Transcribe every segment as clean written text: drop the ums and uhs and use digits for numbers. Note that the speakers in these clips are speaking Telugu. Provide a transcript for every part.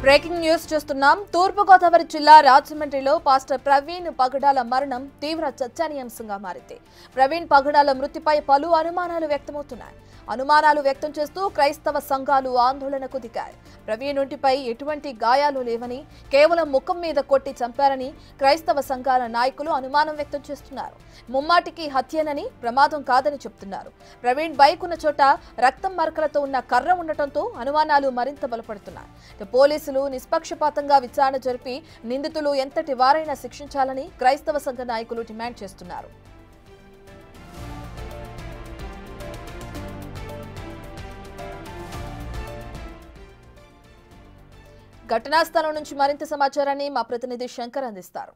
బ్రేకింగ్ న్యూస్ చూస్తున్నాం. తూర్పు గోదావరి జిల్లా రాజమండ్రిలో పాస్టర్ ప్రవీణ్ పగడాల మరణం తీవ్ర చర్చనీయాంశంగా మారింది. ప్రవీణ్ పగడాల మృతిపై పలు అనుమానాలు వ్యక్తమవుతున్నాయి. అనుమానాలు వ్యక్తం చేస్తూ క్రైస్తవ సంఘాలు ఆందోళనకు దిగాయి. ప్రవీణ్ ఒంటిపై ఎటువంటి గాయాలు లేవని, కేవలం ముఖం మీద కొట్టి చంపారని క్రైస్తవ సంఘాల నాయకులు అనుమానం వ్యక్తం చేస్తున్నారు. ముమ్మాటికి హత్యేనని, ప్రమాదం కాదని చెబుతున్నారు. ప్రవీణ్ బైక్ ఉన్న చోట రక్తం మరకలతో ఉన్న కర్ర ఉండటంతో అనుమానాలు మరింత బలపడుతున్నాయి. పోలీసులు నిష్పక్షపాతంగా విచారణ జరిపి నిందితులు ఎంతటి వారైనా శిక్షించాలని క్రైస్తవ సంఘ నాయకులు డిమాండ్ చేస్తున్నారు. ఘటనా స్థలం నుంచి మరింత సమాచారాన్ని మా ప్రతినిధి శంకర్ అందిస్తారు.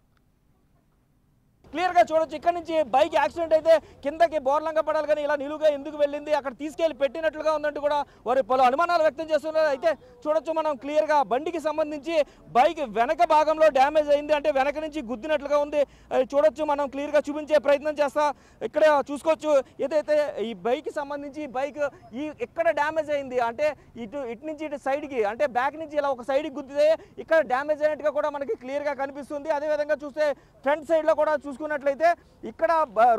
క్లియర్ గా చూడొచ్చు. ఇక్కడ నుంచి బైక్ యాక్సిడెంట్ అయితే కిందకి బోర్లంగా పడాలి, కానీ ఇలా నిలువుగా ఎందుకు వెళ్ళింది, అక్కడ తీసుకెళ్లి పెట్టినట్లుగా ఉందంటూ కూడా వారు పలు అనుమానాలు వ్యక్తం చేస్తున్నారు. అయితే చూడొచ్చు మనం క్లియర్ గా బండికి సంబంధించి బైక్ వెనక భాగంలో డ్యామేజ్ అయింది, అంటే వెనక నుంచి గుద్దినట్లుగా ఉంది. చూడొచ్చు, మనం క్లియర్ గా చూపించే ప్రయత్నం చేస్తా. ఇక్కడ చూసుకోవచ్చు, ఏదైతే ఈ బైక్ సంబంధించి బైక్ ఎక్కడ డ్యామేజ్ అయింది అంటే ఇటు నుంచి ఇటు సైడ్ కి, అంటే బ్యాక్ నుంచి ఇలా ఒక సైడ్ కి గుద్దితే ఇక్కడ డ్యామేజ్ అయినట్టుగా కూడా మనకి క్లియర్ గా కనిపిస్తుంది. అదేవిధంగా చూస్తే ఫ్రంట్ సైడ్ లో కూడా చూసుకున్నట్లయితే ఇక్కడ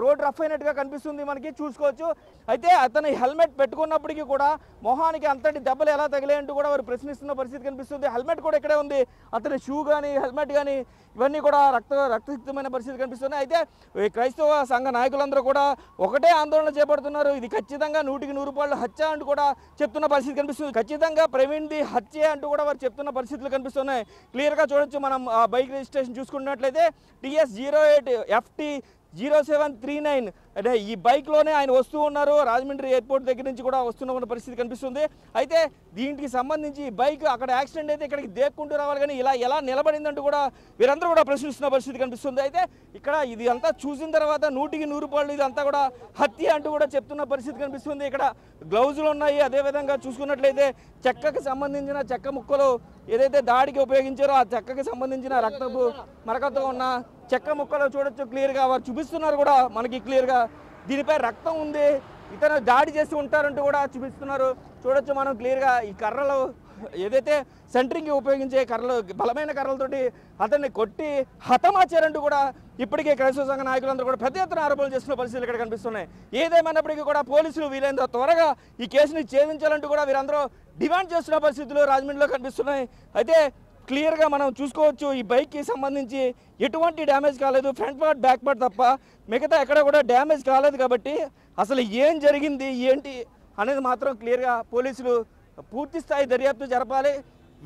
రోడ్ రఫ్ అయినట్టుగా కనిపిస్తుంది, మనకి చూసుకోవచ్చు. అయితే అతను హెల్మెట్ పెట్టుకున్నప్పటికీ కూడా మొహానికి అంతటి దెబ్బలు ఎలా తగిలాయంటూ కూడా వారు ప్రశ్నిస్తున్న పరిస్థితి కనిపిస్తుంది. హెల్మెట్ కూడా ఇక్కడే ఉంది, అతని షూ కానీ హెల్మెట్ కానీ ఇవన్నీ కూడా రక్తసిక్తమైన పరిస్థితి కనిపిస్తున్నాయి. అయితే క్రైస్తవ సంఘ నాయకులందరూ కూడా ఒకటే ఆందోళన చేపడుతున్నారు. ఇది ఖచ్చితంగా 100% హత్య అంటూ కూడా చెప్తున్న పరిస్థితి కనిపిస్తుంది. ఖచ్చితంగా ప్రవీణ్ది హత్య అంటూ కూడా వారు చెప్తున్న పరిస్థితులు కనిపిస్తున్నాయి. క్లియర్గా చూడొచ్చు. మనం బైక్ రిజిస్ట్రేషన్ చూసుకున్నట్లయితే TS08FT0739 అంటే ఈ బైక్లోనే ఆయన వస్తూ ఉన్నారు. రాజమండ్రి ఎయిర్పోర్ట్ దగ్గర నుంచి కూడా వస్తున్న పరిస్థితి కనిపిస్తుంది. అయితే దీనికి సంబంధించి బైక్ అక్కడ యాక్సిడెంట్ అయితే ఇక్కడికి దేక్కుంటూ రావాలి, కానీ ఇలా ఎలా నిలబడిందంటూ కూడా వీరందరూ కూడా ప్రశ్నిస్తున్న పరిస్థితి కనిపిస్తుంది. అయితే ఇక్కడ ఇది అంతా చూసిన తర్వాత 100% ఇది అంతా కూడా హత్య అంటూ కూడా చెప్తున్న పరిస్థితి కనిపిస్తుంది. ఇక్కడ గ్లౌజులు ఉన్నాయి. అదేవిధంగా చూసుకున్నట్లయితే చెక్కకి సంబంధించిన చెక్క ముక్కలు ఏదైతే దాడికి ఉపయోగించారో ఆ చెక్కకి సంబంధించిన రక్తపు మరకతో ఉన్న చెక్క ముక్కలు చూడొచ్చు. క్లియర్గా వారు చూపిస్తున్నారు కూడా మనకి క్లియర్గా దీనిపై రక్తం ఉంది, ఇతను దాడి చేసి ఉంటారంటూ కూడా చూపిస్తున్నారు. చూడొచ్చు మనం క్లియర్గా ఈ కర్రలు ఏదైతే సెంటరింగ్ ఉపయోగించే కర్రలు, బలమైన కర్రలతోటి అతన్ని కొట్టి హతమార్చారంటూ కూడా ఇప్పటికే క్రైస్తవ సంఘ నాయకులందరూ కూడా పెద్ద ఎత్తున ఆరోపణలు చేస్తున్న పరిస్థితులు ఇక్కడ కనిపిస్తున్నాయి. ఏదేమైనప్పటికీ కూడా పోలీసులు వీలైనంత త్వరగా ఈ కేసుని ఛేదించాలంటూ కూడా వీరందరూ డిమాండ్ చేస్తున్న పరిస్థితులు రాజమండ్రిలో కనిపిస్తున్నాయి. అయితే క్లియర్గా మనం చూసుకోవచ్చు, ఈ బైక్కి సంబంధించి ఎటువంటి డ్యామేజ్ కాలేదు, ఫ్రంట్ పార్ట్ బ్యాక్ పార్ట్ తప్ప మిగతా ఎక్కడ కూడా డ్యామేజ్ కాలేదు. కాబట్టి అసలు ఏం జరిగింది ఏంటి అనేది మాత్రం క్లియర్గా పోలీసులు పూర్తి స్థాయి దర్యాప్తు జరపాలి,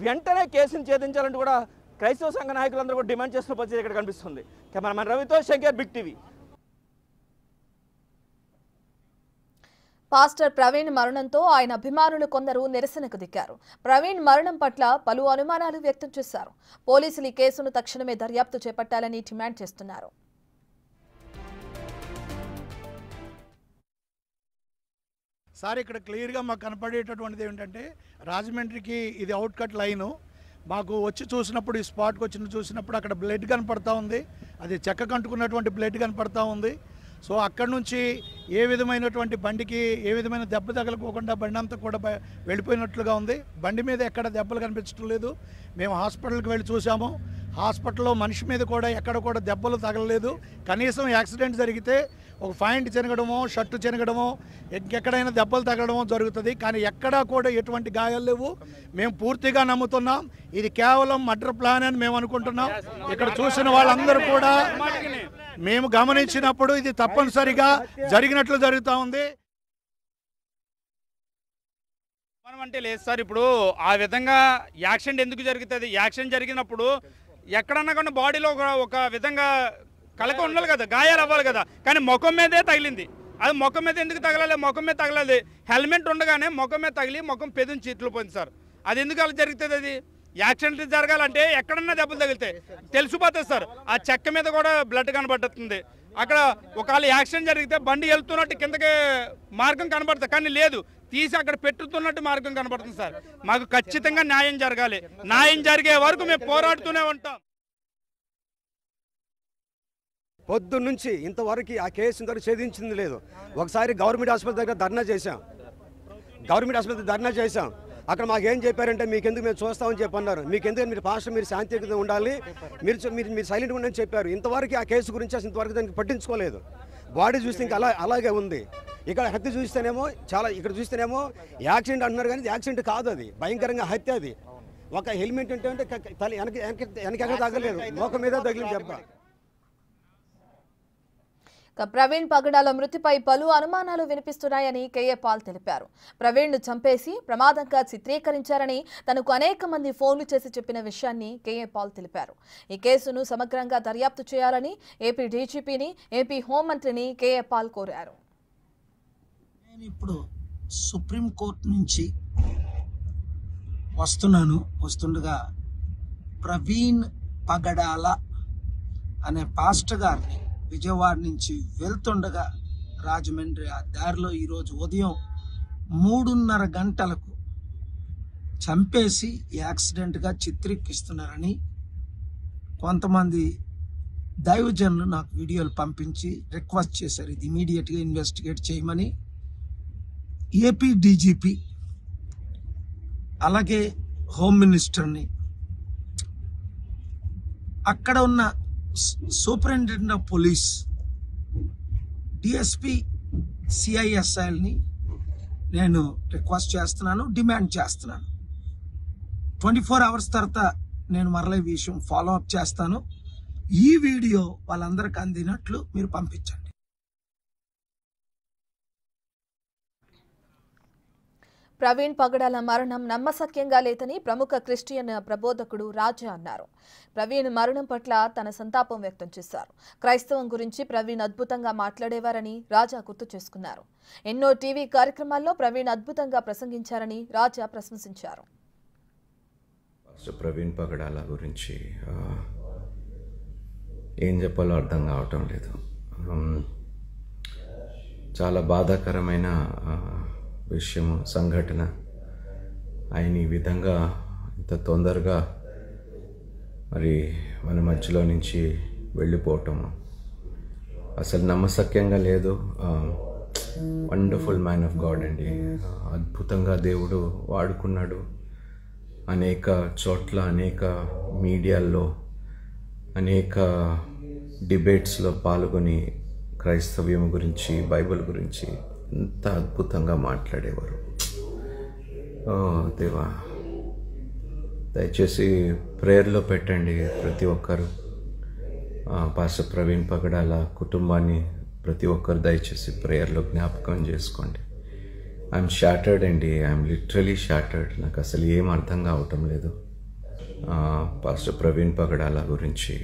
వెంటనే కేసును ఛేదించాలంటూ కూడా క్రైస్తవ సంఘ నాయకులందరూ కూడా డిమాండ్ చేస్తున్న పరిస్థితి ఇక్కడ కనిపిస్తుంది. కెమెరామెన్ రవితో Shankar, big TV. Pastor Praveen మరణంతో ఆయన అభిమానులు కొందరు నిరసనకు దిగారు. ప్రవీణ్ మరణం పట్ల పలు అనుమానాలు వ్యక్తం చేశారు. పోలీసులు ఈ కేసును తక్షణమే దర్యాప్తు చేపట్టాలని డిమాండ్ చేస్తున్నారు. సార్, ఇక్కడ క్లియర్గా మాకు కనపడేటటువంటిది ఏమిటంటే రాజమండ్రికి ఇది అవుట్కట్ లైను. మాకు వచ్చి చూసినప్పుడు, ఈ స్పాట్కి వచ్చి చూసినప్పుడు అక్కడ బ్లడ్ కనపడతా ఉంది, అది చెక్క కంటుకున్నటువంటి బ్లడ్ కనపడతా ఉంది. సో అక్కడ నుంచి ఏ విధమైనటువంటి బండికి ఏ విధమైన దెబ్బ తగలకోకుండా బండి అంతా కూడా వెళ్ళిపోయినట్లుగా ఉంది. బండి మీద ఎక్కడ దెబ్బలు కనిపించడం లేదు. మేము హాస్పిటల్కి వెళ్ళి చూసాము, హాస్పిటల్లో మనిషి మీద కూడా ఎక్కడ కూడా దెబ్బలు తగలలేదు. కనీసం యాక్సిడెంట్ జరిగితే ఒక పాయింట్ చెనగడమో, షర్టు చెనగడమో, ఇంకెక్కడైనా దెబ్బలు తగలడమో జరుగుతుంది, కానీ ఎక్కడా కూడా ఎటువంటి గాయాలు లేవు. మేము పూర్తిగా నమ్ముతున్నాం ఇది కేవలం మర్డర్ ప్లాన్ అని మేము అనుకుంటున్నాం. ఇక్కడ చూసిన వాళ్ళందరూ కూడా మేము గమనించినప్పుడు ఇది తప్పనిసరిగా జరిగినట్లు జరుగుతూ ఉంది. మనం అంటే లేదు సార్, ఇప్పుడు ఆ విధంగా యాక్సిడెంట్ ఎందుకు జరుగుతుంది? యాక్సిడెంట్ జరిగినప్పుడు ఎక్కడన్నా కానీ బాడీలో ఒక విధంగా కలక ఉండాలి కదా, గాయాలు అవ్వాలి కదా, కానీ ముఖం మీదే తగిలింది. అది ముఖం మీద ఎందుకు తగలాలి? ముఖం మీద తగలాలి. హెల్మెట్ ఉండగానే ముఖం మీద తగిలి ముఖం పెదం చేతులు పోయింది సార్. అది ఎందుకు అలా జరుగుతుంది? అది యాక్సిడెంట్ జరగాలంటే ఎక్కడన్నా దెబ్బలు తగిలితే తెలిసిపోతుంది సార్. ఆ చెక్క మీద కూడా బ్లడ్ కనబడుతుంది. అక్కడ ఒకవేళ యాక్సిడెంట్ జరిగితే బండి వెళ్తున్నట్టు కిందకి మార్గం కనబడుతుంది, కానీ లేదు, తీసి అక్కడ పెట్టుతున్నట్టు మార్గం కనబడుతుంది సార్. మాకు ఖచ్చితంగా న్యాయం జరగాలి. న్యాయం జరిగే వరకు మేము పోరాడుతూనే ఉంటాం. పొద్దున్నుంచి ఇంతవరకు ఆ కేసు ఇంతవరకు ఛేదించింది లేదు. ఒకసారి గవర్నమెంట్ హాస్పిటల్ దగ్గర ధర్నా చేశాం, అక్కడ మాకేం చెప్పారంటే మీకెందుకు మేము చూస్తామని చెప్పి అన్నారు. మీకెందుకు మీరు పాస్టర్ మీరు శాంతియుతంగా ఉండాలి, మీరు సైలెంట్గా ఉండని చెప్పారు. ఇంతవరకు ఆ కేసు గురించి అసలు ఇంతవరకు దానికి పట్టించుకోలేదు. బాడీ చూస్తే ఇంకా అలాగే ఉంది. ఇక్కడ హత్య చూస్తేనేమో ఇక్కడ చూస్తేనేమో యాక్సిడెంట్ అంటున్నారు, కానీ యాక్సిడెంట్ కాదు, అది భయంకరంగా హత్య. అది ఒక హెల్మెట్ అంటే తల వెనకెక్కడ తగ్గలేదు, మోక మీద తగిలింది దెబ్బ. ప్రవీణ్ పగడాల మృతిపై పలు అనుమానాలు వినిపిస్తున్నాయని కేఏ పాల్ తెలిపారు. ప్రవీణ్ను చంపేసి ప్రమాదంగా చిత్రీకరించారని తనకు అనేక మంది ఫోన్లు చేసి చెప్పిన విషయాన్ని కేఏ పాల్ తెలిపారు. ఈ కేసును సమగ్రంగా దర్యాప్తు చేయాలని ఏపీ డీజీపీని, ఏపీ హోంమంత్రిని కేఏ పాల్ కోరారు. నేను ఇప్పుడు సుప్రీంకోర్టు నుంచి వస్తుండగా ప్రవీణ్ పగడాల అనే పాస్టర్ గారిని విజయవాడ నుంచి వెళ్తుండగా రాజమండ్రి ఆ దారిలో ఈరోజు ఉదయం 3:30 గంటలకు చంపేసి యాక్సిడెంట్గా చిత్రీకరిస్తున్నారని కొంతమంది దైవజనులు నాకు వీడియోలు పంపించి రిక్వెస్ట్ చేశారు. ఇది ఇమీడియట్గా ఇన్వెస్టిగేట్ చేయమని. ఏపీ డీజీపీ అలాగే హోమ్ మినిస్టర్ని, అక్కడ ఉన్న సూపరింటెండెంట్ ఆఫ్ పోలీస్, డిఎస్పీ, సిఐఎస్ఐల్ని నేను రిక్వెస్ట్ చేస్తున్నాను, డిమాండ్ చేస్తున్నాను. 24 hours తర్వాత నేను మరలా ఈ విషయం ఫాలో అప్ చేస్తాను. ఈ వీడియో వాళ్ళందరికీ అందినట్లు మీరు పంపించండి. ప్రవీణ్ పగడాల మరణం నమ్మశక్యంగా లేదని ప్రముఖ క్రిస్టియన్ ప్రబోధకుడు రాజా అన్నారు. ప్రవీణ్ మరణం పట్ల తన సంతాపం వ్యక్తం చేశారు. క్రైస్తవం గురించి ప్రవీణ్ అద్భుతంగా మాట్లాడేవారని రాజా గుర్తు చేసుకున్నారు. ఎన్నో టీవీ కార్యక్రమాల్లో ప్రవీణ్ అద్భుతంగా ప్రసంగించారని రాజా ప్రశంసించారు. ప్రవీణ్ పగడాల గురించి ఏం చెప్పాలో అర్థం కావటం లేదు. చాలా బాధాకరమైన విషయము, సంఘటన. ఆయన ఈ విధంగా ఇంత తొందరగా మరి మన మధ్యలో నుంచి వెళ్ళిపోవటము అసలు నమ్మశక్యంగా లేదు. వండర్ఫుల్ మ్యాన్ ఆఫ్ గాడ్ అండి. అద్భుతంగా దేవుడు వాడుకున్నాడు. అనేక చోట్ల, అనేక మీడియాల్లో, అనేక డిబేట్స్లో పాల్గొని క్రైస్తవ్యం గురించి, బైబిల్ గురించి ఎంత అద్భుతంగా మాట్లాడేవారు. దేవా, దయచేసి ప్రేయర్లో పెట్టండి ప్రతి ఒక్కరు. పాస్టర్ ప్రవీణ్ పగడాల కుటుంబాన్ని ప్రతి ఒక్కరు దయచేసి ప్రేయర్లో జ్ఞాపకం చేసుకోండి. ఐఎమ్ షాటర్డ్ అండి, ఐఎమ్ లిటరలీ షాటర్డ్. నాకు అసలు ఏం అర్థం కావటం లేదు. పాస్టర్ ప్రవీణ్ పగడాల గురించి